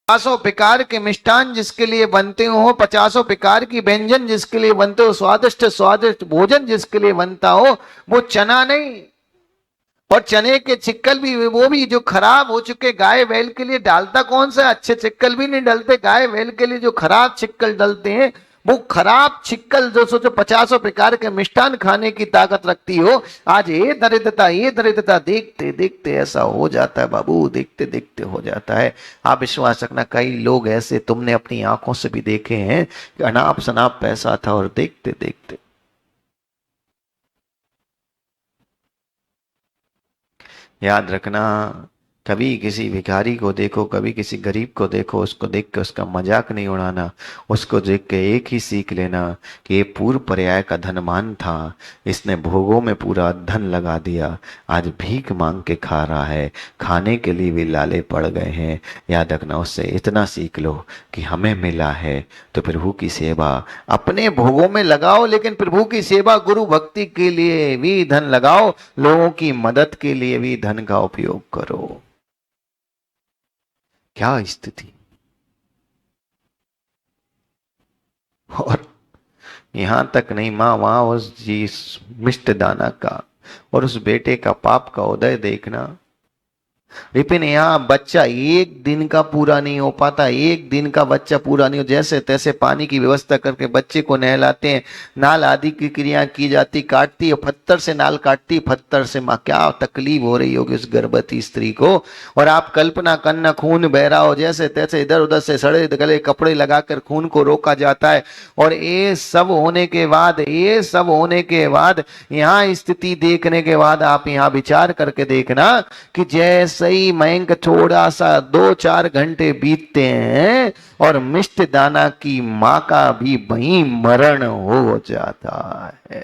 पचासों प्रकार के मिष्ठान जिसके लिए बनते हो, पचासों प्रकार की व्यंजन जिसके लिए बनते हो, स्वादिष्ट स्वादिष्ट भोजन जिसके लिए बनता हो, वो चना नहीं। और चने के चिक्कल भी, वो भी जो खराब हो चुके गाय बैल के लिए डालता कौन सा, अच्छे चिक्कल भी नहीं डलते। गाय बैल के लिए जो खराब चिक्कल डलते हैं, वो खराब चिक्कल जो सोचो पचासों प्रकार के मिष्ठान खाने की ताकत रखती हो। आज ये दरिद्रता देखते देखते ऐसा हो जाता है बाबू, देखते देखते हो जाता है। आप विश्वास रखना, कई लोग ऐसे तुमने अपनी आंखों से भी देखे हैं कि अनाप शनाप पैसा था और देखते देखते। याद रखना, कभी किसी भिखारी को देखो, कभी किसी गरीब को देखो, उसको देख के उसका मजाक नहीं उड़ाना। उसको देख के एक ही सीख लेना कि ये पूर्व पर्याय का धनवान था, इसने भोगों में पूरा धन लगा दिया, आज भीख मांग के खा रहा है, खाने के लिए भी लाले पड़ गए हैं। याद रखना, उससे इतना सीख लो कि हमें मिला है तो प्रभु की सेवा अपने भोगों में लगाओ, लेकिन प्रभु की सेवा गुरु भक्ति के लिए भी धन लगाओ, लोगों की मदद के लिए भी धन का उपयोग करो। क्या स्थिति। और यहां तक नहीं मां, वहां उस जी मिष्ट दाना का और उस बेटे का पाप का उदय देखना। विपिन, यहाँ बच्चा एक दिन का पूरा नहीं हो पाता, एक दिन का बच्चा पूरा नहीं हो, जैसे तैसे पानी की व्यवस्था करके बच्चे को नहलाते हैं, नाल आदि की क्रिया की जाती, काटती है पत्थर से, नाल काटती पत्थर से। माँ क्या तकलीफ हो रही होगी उस गर्भवती स्त्री को। और आप कल्पना करना, खून बह रहा हो, जैसे तैसे इधर उधर से सड़े गले कपड़े लगाकर खून को रोका जाता है। और ये सब होने के बाद, ये सब होने के बाद, यहाँ स्थिति देखने के बाद आप यहाँ विचार करके देखना कि जैसे ही मयंक थोड़ा सा 2-4 घंटे बीतते हैं और मिष्ट दाना की मां का भी वहीं मरण हो जाता है।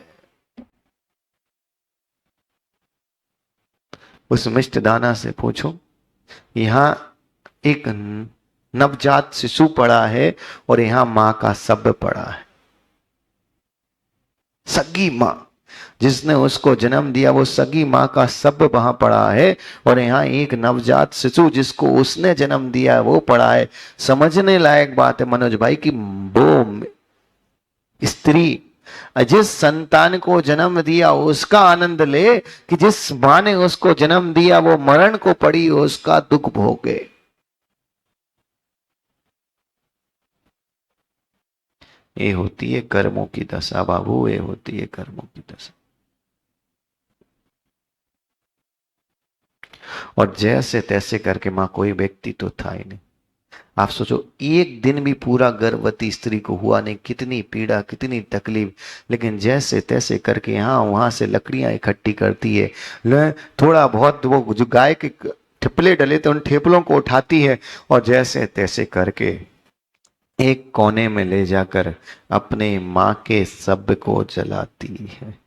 उस मिष्ट दाना से पूछो, यहां एक नवजात शिशु पड़ा है और यहां मां का शव पड़ा है। सगी मां जिसने उसको जन्म दिया, वो सगी मां का शव वहां पड़ा है, और यहाँ एक नवजात शिशु जिसको उसने जन्म दिया है वो पड़ा है। समझने लायक बात है मनोज भाई कि वो स्त्री जिस संतान को जन्म दिया उसका आनंद ले, कि जिस मां ने उसको जन्म दिया वो मरण को पड़ी उसका दुख भोगे। ये होती है कर्मों की दशा बाबू, ये होती है कर्मों की दशा। और जैसे तैसे करके मां, कोई व्यक्ति तो था ही नहीं। आप सोचो, एक दिन भी पूरा गर्भवती स्त्री को हुआ नहीं, कितनी पीड़ा, कितनी तकलीफ। लेकिन जैसे तैसे करके यहाँ वहां से लकड़ियां इकट्ठी करती है, थोड़ा बहुत वो जो गाय के ठेपले डले थे उन ठेपलों को उठाती है, और जैसे तैसे करके एक कोने में ले जाकर अपने मां के शव को जलाती है।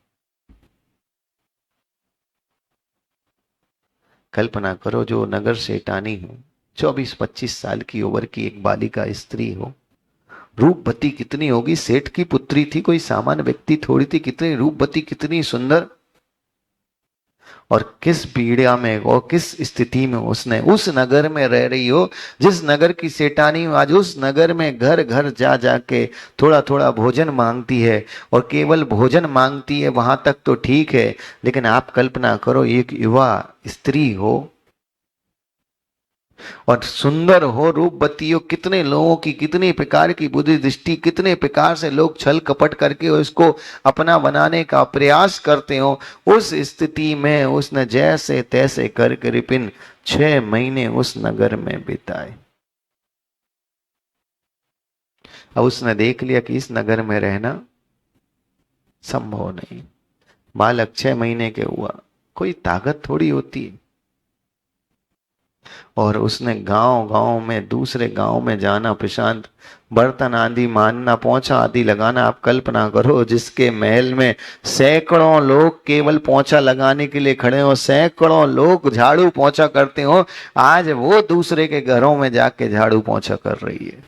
कल्पना करो, जो नगर सेठानी हो, 24-25 साल की उम्र की एक बालिका स्त्री हो, रूपवती कितनी होगी, सेठ की पुत्री थी, कोई सामान्य व्यक्ति थोड़ी थी, कितनी रूपवती, कितनी सुंदर। और किस पीड़ा में और किस स्थिति में उसने उस नगर में रह रही हो, जिस नगर की सेठानी आज उस नगर में घर घर जा जाके थोड़ा थोड़ा भोजन मांगती है। और केवल भोजन मांगती है वहां तक तो ठीक है, लेकिन आप कल्पना करो, एक युवा स्त्री हो और सुंदर हो, रूपवती हो, कितने लोगों की कितनी प्रकार की बुद्धि दृष्टि, कितने प्रकार से लोग छल कपट करके उसको अपना बनाने का प्रयास करते हो। उस स्थिति में उसने जैसे तैसे करके रिपिन 6 महीने उस नगर में बिताए। अब उसने देख लिया कि इस नगर में रहना संभव नहीं। बालक 6 महीने के हुआ, कोई ताकत थोड़ी होती है। और उसने गांव गांव में, दूसरे गांव में जाना, प्रशांत बर्तन आदि मानना, पोंछा आदि लगाना। आप कल्पना करो, जिसके महल में सैकड़ों लोग केवल पोंछा लगाने के लिए खड़े हो, सैकड़ों लोग झाड़ू पोंछा करते हो, आज वो दूसरे के घरों में जाके झाड़ू पोंछा कर रही है।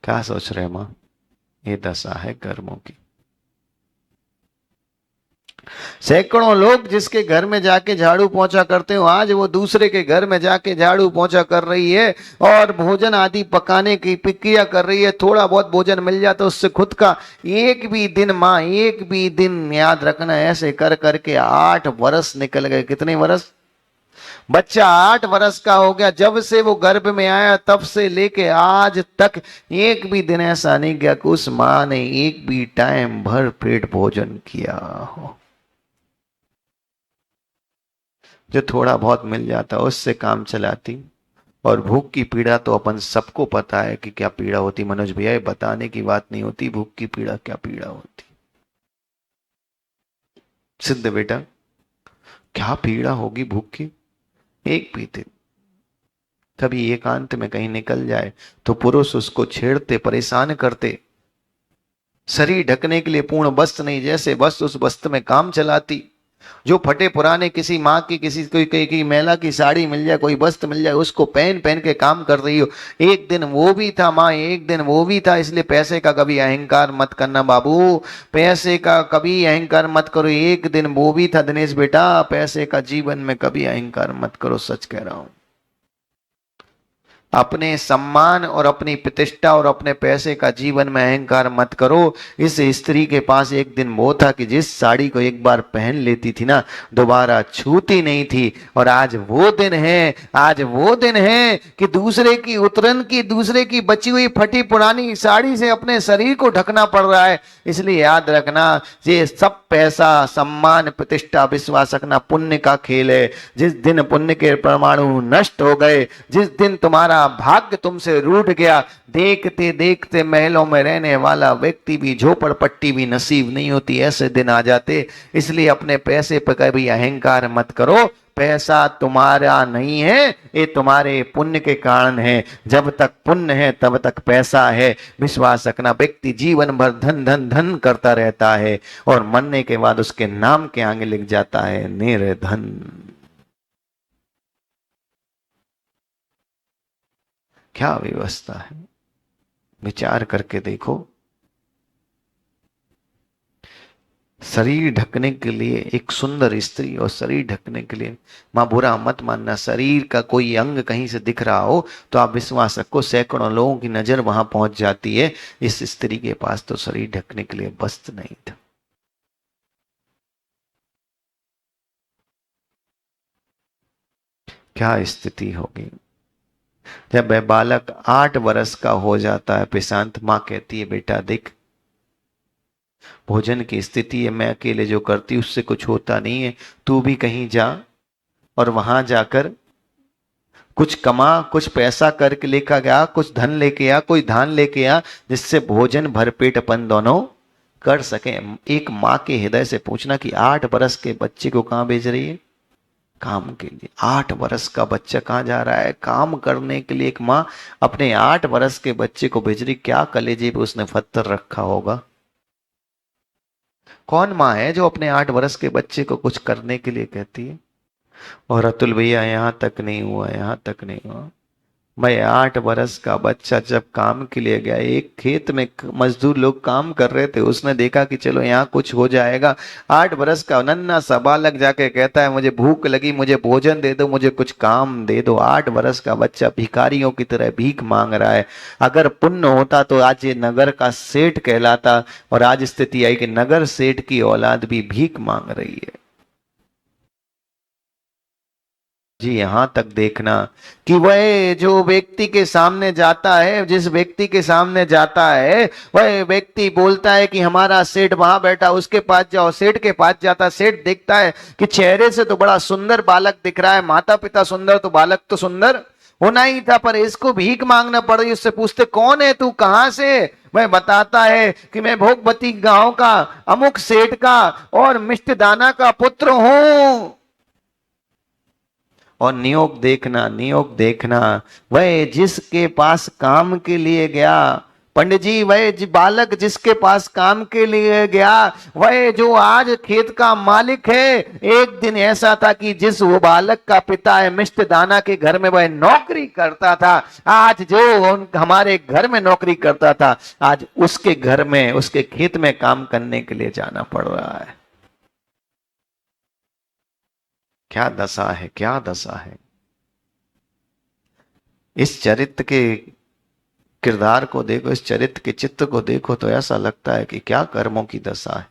क्या सोच रहे मां? ये दशा है कर्मों की। सैकड़ों लोग जिसके घर में जाके झाड़ू पोंछा करते हो, आज वो दूसरे के घर में जाके झाड़ू पोंछा कर रही है और भोजन आदि पकाने की प्रक्रिया कर रही है। थोड़ा बहुत भोजन मिल जाता उससे खुद का एक भी दिन, माँ एक भी दिन याद रखना, ऐसे कर करके 8 वर्ष निकल गए। कितने वर्ष? बच्चा 8 वर्ष का हो गया, जब से वो गर्भ में आया तब से लेके आज तक एक भी दिन ऐसा नहीं गया कि उस माँ ने एक भी टाइम भर पेट भोजन किया हो। जो थोड़ा बहुत मिल जाता उससे काम चलाती। और भूख की पीड़ा तो अपन सबको पता है कि क्या पीड़ा होती। मनोज भैया, बताने की बात नहीं होती, भूख की पीड़ा क्या पीड़ा होती। सिद्ध बेटा, क्या पीड़ा होगी भूख की। एक भी दिन कभी एकांत में कहीं निकल जाए तो पुरुष उसको छेड़ते, परेशान करते, शरीर ढकने के लिए पूर्ण वस्त्र नहीं, जैसे वस्त्र उस वस्त्र में काम चलाती। जो फटे पुराने किसी माँ की, किसी कोई महिला की साड़ी मिल जाए, कोई वस्त्र मिल जाए, उसको पहन पहन के काम कर रही हो। एक दिन वो भी था माँ, एक दिन वो भी था। इसलिए पैसे का कभी अहंकार मत करना बाबू, पैसे का कभी अहंकार मत करो। एक दिन वो भी था दिनेश बेटा, पैसे का जीवन में कभी अहंकार मत करो, सच कह रहा हूं। अपने सम्मान और अपनी प्रतिष्ठा और अपने पैसे का जीवन में अहंकार मत करो। इस स्त्री के पास एक दिन वो था कि जिस साड़ी को एक बार पहन लेती थी ना, दोबारा छूती नहीं थी। और आज वो दिन है, आज वो दिन है कि दूसरे की उतरन की, दूसरे की बची हुई फटी पुरानी साड़ी से अपने शरीर को ढकना पड़ रहा है। इसलिए याद रखना, ये सब पैसा, सम्मान, प्रतिष्ठा, विश्वास रखना पुण्य का खेल है। जिस दिन पुण्य के परमाणु नष्ट हो गए, जिस दिन तुम्हारा भाग्य तुमसे रूठ गया, देखते देखते महलों में रहने वाला व्यक्ति भी, झोपड़पट्टी भी नसीब नहीं होती, ऐसे दिन आ जाते। इसलिए अपने पैसे पर कभी अहंकार मत करो। पैसा तुम्हारा नहीं है, ये तुम्हारे पुण्य के कारण है। जब तक पुण्य है तब तक पैसा है। विश्वास रखना, व्यक्ति जीवन भर धन धन धन करता रहता है और मरने के बाद उसके नाम के आगे लिख जाता है निर्धन। क्या व्यवस्था है, विचार करके देखो। शरीर ढकने के लिए एक सुंदर स्त्री, और शरीर ढकने के लिए, मां बुरा मत मानना, शरीर का कोई अंग कहीं से दिख रहा हो तो आप विश्वास रखो सैकड़ों लोगों की नजर वहां पहुंच जाती है। इस स्त्री के पास तो शरीर ढकने के लिए वस्त्र नहीं था। क्या स्थिति होगी जब वह बालक 8 वर्ष का हो जाता है। प्रशांत, मां कहती है बेटा देख, भोजन की स्थिति है, मैं अकेले जो करती उससे कुछ होता नहीं है। तू भी कहीं जा और वहां जाकर कुछ कमा, कुछ पैसा करके लेकर गया, कुछ धन लेके आ, कोई धान लेके आ, जिससे भोजन भरपेट अपन दोनों कर सके। एक माँ के हृदय से पूछना कि 8 वर्ष के बच्चे को कहां भेज रही है? काम के लिए। 8 वर्ष का बच्चा कहाँ जा रहा है? काम करने के लिए एक माँ अपने 8 वर्ष के बच्चे को भेज रही। क्या कलेजे पे उसने पत्थर रखा होगा? कौन माँ है जो अपने 8 वर्ष के बच्चे को कुछ करने के लिए कहती है? और अतुल भैया, यहाँ तक नहीं हुआ, यहाँ तक नहीं हुआ। मैं 8 वर्ष का बच्चा जब काम के लिए गया, एक खेत में मजदूर लोग काम कर रहे थे, उसने देखा कि चलो यहाँ कुछ हो जाएगा। 8 वर्ष का नन्हा सा बालक जाके कहता है मुझे भूख लगी, मुझे भोजन दे दो, मुझे कुछ काम दे दो। 8 वर्ष का बच्चा भिखारियों की तरह भीख मांग रहा है। अगर पुण्य होता तो आज ये नगर का सेठ कहलाता, और आज स्थिति आई कि नगर सेठ की औलाद भी भीख मांग रही है। जी, यहां तक देखना कि वह जो व्यक्ति के सामने जाता है, जिस व्यक्ति के सामने जाता है, वह व्यक्ति बोलता है कि हमारा सेठ वहां बैठा, उसके पास जाओ। सेठ के पास जाता, सेठ देखता है कि चेहरे से तो बड़ा सुंदर बालक दिख रहा है, माता पिता सुंदर, तो बालक तो सुंदर होना ही था, पर इसको भीख मांगना पड़ रही। उससे पूछते कौन है तू, कहां से? वह बताता है कि मैं भोगवती गांव का अमुक सेठ का और मिष्ट दाना का पुत्र हूं। और नियोग देखना, नियोग देखना, वह जिसके पास काम के लिए गया, पंडित जी, वह बालक जिसके पास काम के लिए गया, वह जो आज खेत का मालिक है, एक दिन ऐसा था कि जिस वो बालक का पिता है मिष्ट दाना के घर में वह नौकरी करता था, आज जो हमारे घर में नौकरी करता था, आज उसके घर में, उसके खेत में काम करने के लिए जाना पड़ रहा है। क्या दशा है, क्या दशा है। इस चरित्र के किरदार को देखो, इस चरित्र के चित्र को देखो तो ऐसा लगता है कि क्या कर्मों की दशा है।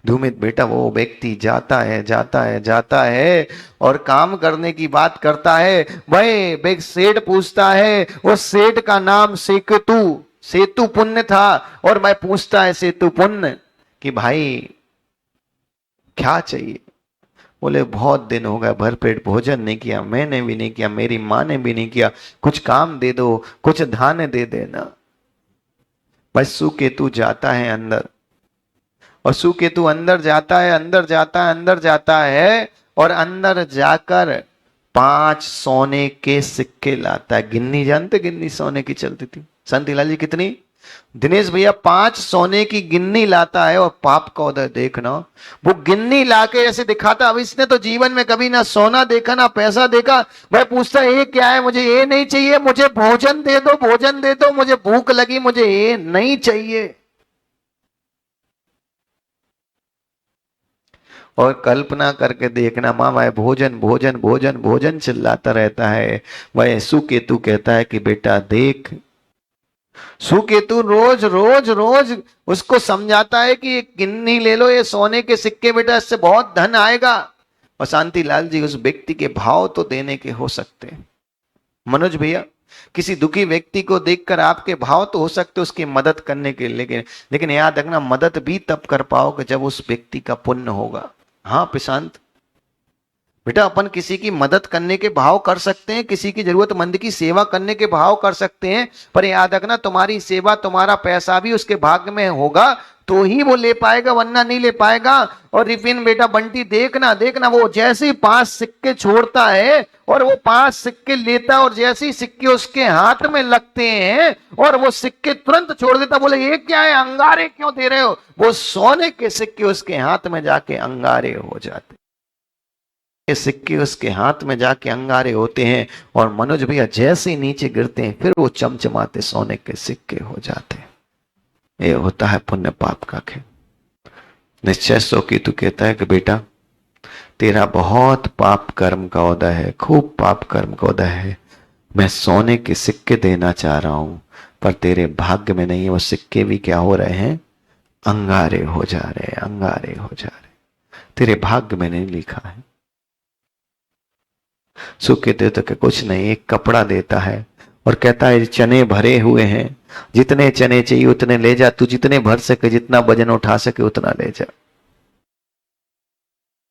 धूमित बेटा वो व्यक्ति जाता है जाता है जाता है और काम करने की बात करता है। वह बेग सेठ पूछता है, उस सेठ का नाम सेतु सेतु पुण्य था। और मैं पूछता है सेतु पुण्य कि भाई क्या चाहिए। बोले बहुत दिन हो गए भरपेट भोजन नहीं किया, मैंने भी नहीं किया, मेरी माँ ने भी नहीं किया, कुछ काम दे दो, कुछ धान्य दे देना। बस सुकेतु जाता है अंदर, और सुकेतु अंदर जाता है, अंदर जाता है, अंदर जाता है, और अंदर जाकर 5 सोने के सिक्के लाता है। गिन्नी जानते, गिन्नी सोने की चलती थी शांतिलाल जी, कितनी दिनेश भैया 5 सोने की गिन्नी लाता है। और पाप का उदय देखना, वो गिन्नी लाके ऐसे दिखाता, अब इसने तो जीवन में कभी ना सोना देखा ना पैसा देखा। वह पूछता है ये क्या है, मुझे ये नहीं चाहिए, मुझे भोजन दे दो, भोजन दे दो, मुझे भूख लगी, मुझे ये नहीं चाहिए। और कल्पना करके देखना, माँ वह भोजन भोजन भोजन भोजन चिल्लाता रहता है। वह सुकेतु कहता है कि बेटा देख, सुकेतु रोज रोज रोज उसको समझाता है कि ये गिन्नी ले लो, ये सोने के सिक्के बेटा, इससे बहुत धन आएगा। और शांतिलाल जी उस व्यक्ति के भाव तो देने के हो सकते हैं मनोज भैया, किसी दुखी व्यक्ति को देखकर आपके भाव तो हो सकते उसकी मदद करने के, लेकिन याद रखना मदद भी तब कर पाओगे जब उस व्यक्ति का पुण्य होगा। हाँ प्रशांत बेटा, अपन किसी की मदद करने के भाव कर सकते हैं, किसी की जरूरतमंद की सेवा करने के भाव कर सकते हैं, पर याद रखना तुम्हारी सेवा, तुम्हारा पैसा भी उसके भाग्य में होगा तो ही वो ले पाएगा, वरना नहीं ले पाएगा। और रिपिन बेटा बंटी देखना देखना, वो जैसे ही 5 सिक्के छोड़ता है और वो 5 सिक्के लेता है, और जैसे ही सिक्के उसके हाथ में लगते हैं और वो सिक्के तुरंत छोड़ देता, बोले ये क्या है, अंगारे क्यों दे रहे हो। वो सोने के सिक्के उसके हाथ में जाके अंगारे हो जाते, ये सिक्के उसके हाथ में जाके अंगारे होते हैं। और मनोज भैया जैसे ही नीचे गिरते हैं फिर वो चमचमाते सोने के सिक्के हो जाते हैं। ये होता है पुण्य पाप का खेल। निश्चय सुकेतु कहता है कि बेटा तेरा बहुत पाप कर्म का उदय है, खूब पाप कर्म का उदय है, मैं सोने के सिक्के देना चाह रहा हूं, पर तेरे भाग्य में नहीं है। वो सिक्के भी क्या हो रहे हैं, अंगारे हो जा रहे हैं, अंगारे हो जा रहे, तेरे भाग्य में नहीं लिखा है। सुकेतु तो कुछ नहीं, एक कपड़ा देता है और कहता है चने भरे हुए हैं, जितने चने चाहिए उतने ले जा, तू जितने भर सके, जितना वजन उठा सके उतना ले जा।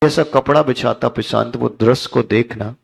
ऐसा कपड़ा बिछाता प्रशांत, वो दृश्य को देखना,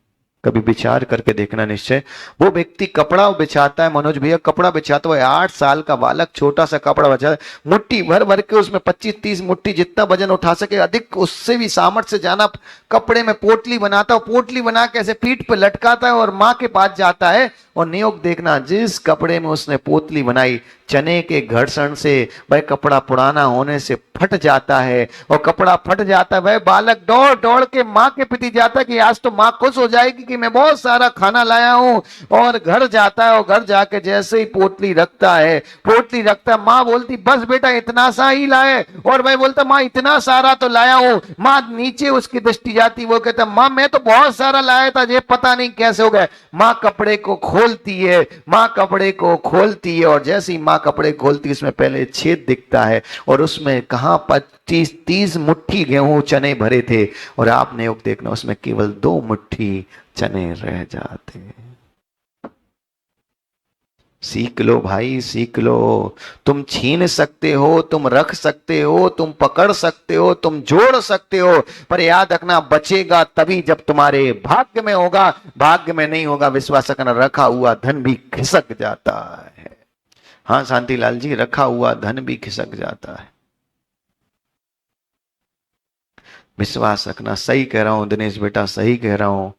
कभी विचार करके देखना निश्चय। वो व्यक्ति कपड़ा बिछाता है मनोज भैया, कपड़ा बिछाता हुआ 8 साल का बालक, छोटा सा कपड़ा बिछा, मुट्ठी भर भर के उसमें 25-30 मुट्ठी जितना वजन उठा सके, अधिक उससे भी सामर्थ्य से जाना, कपड़े में पोटली बनाता है, पोटली बना के ऐसे पीठ पे लटकाता है और माँ के पास जाता है। और नियोग देखना, जिस कपड़े में उसने पोतली बनाई, चने के घर्षण से वह कपड़ा पुराना होने से फट जाता है, और कपड़ा फट जाता है, वह बालक दौड़ दौड़ के माँ के प्रति जाता है कि आज तो माँ खुश हो जाएगी कि मैं बहुत सारा खाना लाया हूं। और घर जाता है, और घर जाके जैसे ही पोतली रखता है, पोतली रखता है, माँ बोलती बस बेटा इतना सा ही लाए, और वह बोलता माँ इतना सारा तो लाया हूं। माँ नीचे उसकी दृष्टि जाती, वो कहता माँ मैं तो बहुत सारा लाया था, ये पता नहीं कैसे हो गए। माँ कपड़े को खोलती है, माँ कपड़े को खोलती है, और जैसे ही माँ कपड़े खोलती है उसमें पहले छेद दिखता है, और उसमें कहां 25-30 मुट्ठी गेहूं चने भरे थे, और आपने योग देखना उसमें केवल 2 मुट्ठी चने रह जाते। सीख लो भाई, सीख लो। तुम छीन सकते हो, तुम रख सकते हो, तुम पकड़ सकते हो, तुम जोड़ सकते हो, पर याद रखना बचेगा तभी जब तुम्हारे भाग्य में होगा। भाग्य में नहीं होगा, विश्वास रखना, रखा हुआ धन भी खिसक जाता है। हाँ शांतिलाल जी, रखा हुआ धन भी खिसक जाता है। विश्वास रखना, सही कह रहा हूं दिनेश बेटा, सही कह रहा हूं।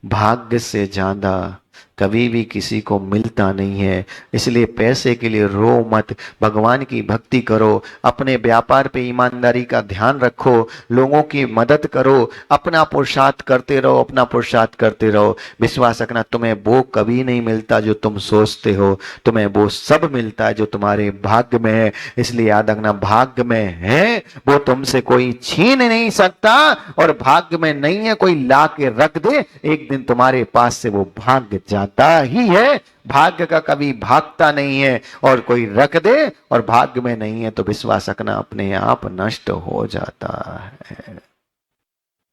भाग्य से ज्यादा कभी भी किसी को मिलता नहीं है। इसलिए पैसे के लिए रो मत, भगवान की भक्ति करो, अपने व्यापार पे ईमानदारी का ध्यान रखो, लोगों की मदद करो, अपना पुरुषार्थ करते रहो, अपना पुरुषार्थ करते रहो। विश्वास रखना, तुम्हें वो कभी नहीं मिलता जो तुम सोचते हो, तुम्हें वो सब मिलता है जो तुम्हारे भाग्य में है। इसलिए याद रखना, भाग्य में है वो तुमसे कोई छीन नहीं सकता, और भाग्य में नहीं है कोई ला के रख दे, एक दिन तुम्हारे पास से वो भाग जाता ही है। भाग्य का कभी भागता नहीं है, और कोई रख दे और भाग्य में नहीं है तो विश्वास रखना अपने आप नष्ट हो जाता है।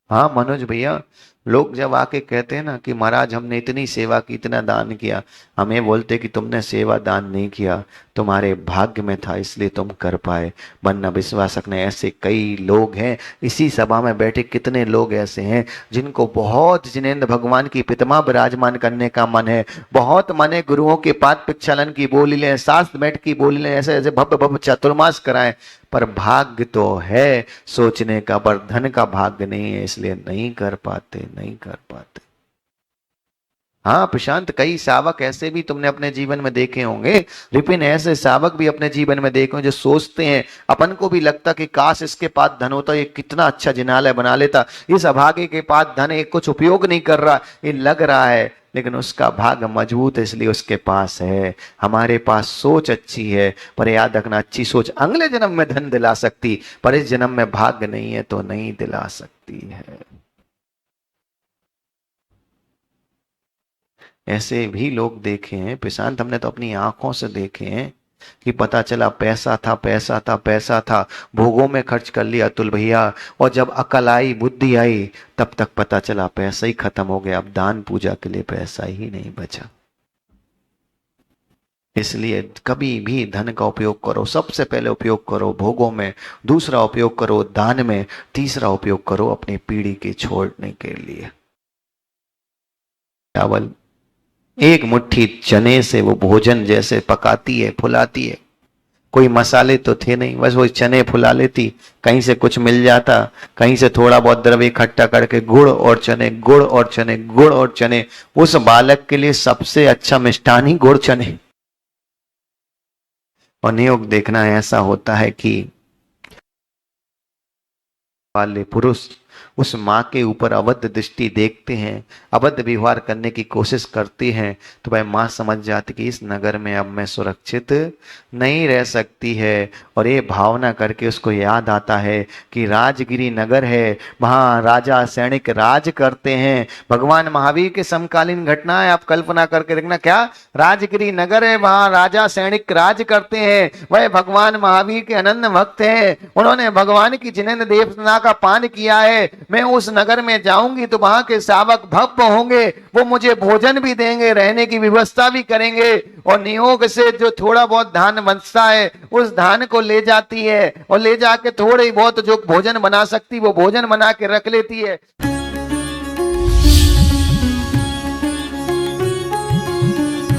हाँ मनोज भैया, लोग जब आके कहते हैं ना कि महाराज हमने इतनी सेवा की, इतना दान किया, हमें बोलते कि तुमने सेवा दान नहीं किया, तुम्हारे भाग्य में था इसलिए तुम कर पाए, वरना विश्वास रखना ऐसे कई लोग हैं। इसी सभा में बैठे कितने लोग ऐसे हैं जिनको बहुत, जिनेंद्र भगवान की प्रतिमा विराजमान करने का मन है, बहुत मन है गुरुओं के पाद प्रक्षालन की बोली लें, शास्त्र बैठ की बोली लें, ऐसे ऐसे भव्य भव्य चातुर्मास कराएं, पर भाग्य तो है सोचने का, पर धन का भाग्य नहीं है, इसलिए नहीं कर पाते, नहीं कर पाते। हाँ प्रशांत, कई सावक ऐसे भी तुमने अपने जीवन में देखे होंगे, विपिन ऐसे सावक भी अपने जीवन में देखे जो सोचते हैं, अपन को भी लगता कि काश इसके पास धन होता, ये कितना अच्छा जिनालय बना लेता, इस अभागे के पास धन है, कुछ उपयोग नहीं कर रहा, ये लग रहा है, लेकिन उसका भाग्य मजबूत है इसलिए उसके पास है। हमारे पास सोच अच्छी है, पर याद रखना, अच्छी सोच अगले जन्म में धन दिला सकती, पर इस जन्म में भाग्य नहीं है तो नहीं दिला सकती है। ऐसे भी लोग देखे हैं प्रशांत, हमने तो अपनी आंखों से देखे हैं कि पता चला पैसा था, पैसा था, पैसा था, भोगों में खर्च कर लिया अतुल भैया, और जब अकल आई, बुद्धि आई, तब तक पता चला पैसा ही खत्म हो गया, अब दान पूजा के लिए पैसा ही नहीं बचा। इसलिए कभी भी धन का उपयोग करो, सबसे पहले उपयोग करो भोगों में, दूसरा उपयोग करो दान में, तीसरा उपयोग करो अपनी पीढ़ी के छोड़ने के लिए। चावल, एक मुट्ठी चने से वो भोजन जैसे पकाती है, फुलाती है, कोई मसाले तो थे नहीं, बस वो चने फुला लेती, कहीं से कुछ मिल जाता, कहीं से थोड़ा बहुत द्रव्य इकट्ठा करके गुड़ और चने, गुड़ और चने, गुड़ और चने, उस बालक के लिए सबसे अच्छा मिष्ठान ही गुड़ चने। और नियोग देखना ऐसा होता है कि वाले पुरुष उस माँ के ऊपर अवध दृष्टि देखते हैं, अवध व्यवहार करने की कोशिश करते हैं, तो भाई माँ समझ जाती कि इस नगर में अब मैं सुरक्षित नहीं रह सकती है, और ये भावना करके उसको याद आता है कि राजगिरी नगर है, वहाँ राजा सैनिक राज करते हैं। भगवान महावीर के समकालीन घटना है, आप कल्पना करके देखना, क्या राजगिरी नगर है, वहाँ राजा सैनिक राज करते हैं, वह भगवान महावीर के अनन्य भक्त हैं, उन्होंने भगवान की जिनेंद्र देवता का पान किया है। मैं उस नगर में जाऊंगी तो वहां के सावक भव्य होंगे, वो मुझे भोजन भी देंगे, रहने की व्यवस्था भी करेंगे, और नियोग से जो थोड़ा बहुत धान बचता है उस धान को ले जाती है, और ले जाके थोड़े बहुत जो भोजन बना सकती वो भोजन बना के रख लेती है।